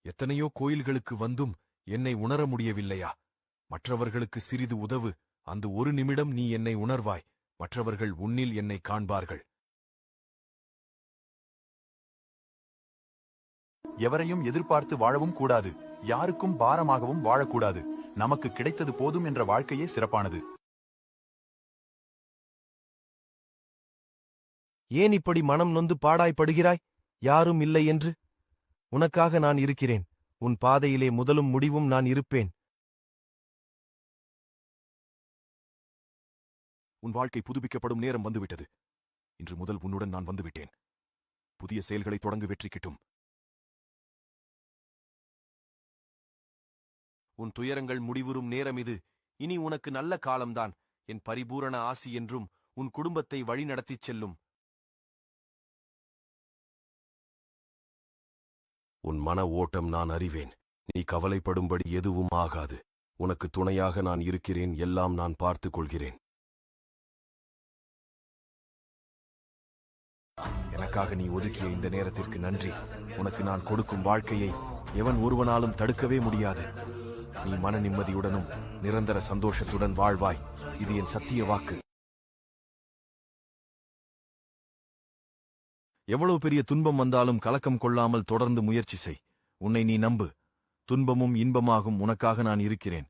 எத்தனையோ கோயில்களுக்கு வந்தும் என்னை உணர முடியவில்லையா? மற்றவர்களுக்கு சிறிது உதவு. அந்த ஒரு நிமிடம் நீ என்னை உணர்வாய். மற்றவர்கள் உன்னில் என்னை காண்பார்கள். எவரையும் எதிர்பார்த்து வாழவும் கூடாது. யாருக்கும் பாரமாகவும் வாழக்கூடாது. நமக்கு கிடைத்தது போதும் என்ற வாழ்க்கையே சிறப்பானது. ஏன் இப்படி மனம் நொந்து பாடாய்ப்படுகிறாய்? யாரும் இல்லை என்று. உனக்காக நான் இருக்கிறேன். உன் பாதையிலே முதலும் முடிவும் நான் இருப்பேன். உன் வாழ்க்கை புதுப்பிக்கப்படும் நேரம் வந்துவிட்டது. இன்று முதல் உன்னுடன் நான் வந்துவிட்டேன். புதிய செயல்களை தொடங்கு, வெற்றி கிட்டும். உன் துயரங்கள் முடிவுறும் நேரம் இது. இனி உனக்கு நல்ல காலம்தான். என் பரிபூரண ஆசி என்றும் உன் குடும்பத்தை வழிநடத்திச் செல்லும். உன் மன ஓட்டம் நான் அறிவேன். நீ கவலைப்படும்படி எதுவும் ஆகாது. உனக்கு துணையாக நான் இருக்கிறேன். எல்லாம் நான் பார்த்துக் கொள்கிறேன். எனக்காக நீ ஒதுக்கிய இந்த நேரத்திற்கு நன்றி. உனக்கு நான் கொடுக்கும் வாழ்க்கையை எவன் ஒருவனாலும் தடுக்கவே முடியாது. நீ மன நிம்மதியுடனும் நிரந்தர சந்தோஷத்துடன் வாழ்வாய். இது என் சத்திய வாக்கு. எவ்வளவு பெரிய துன்பம் வந்தாலும் கலக்கம் கொள்ளாமல் தொடர்ந்து முயற்சி செய். உன்னை நீ நம்பு. துன்பமும் இன்பமாகும். உனக்காக நான் இருக்கிறேன்.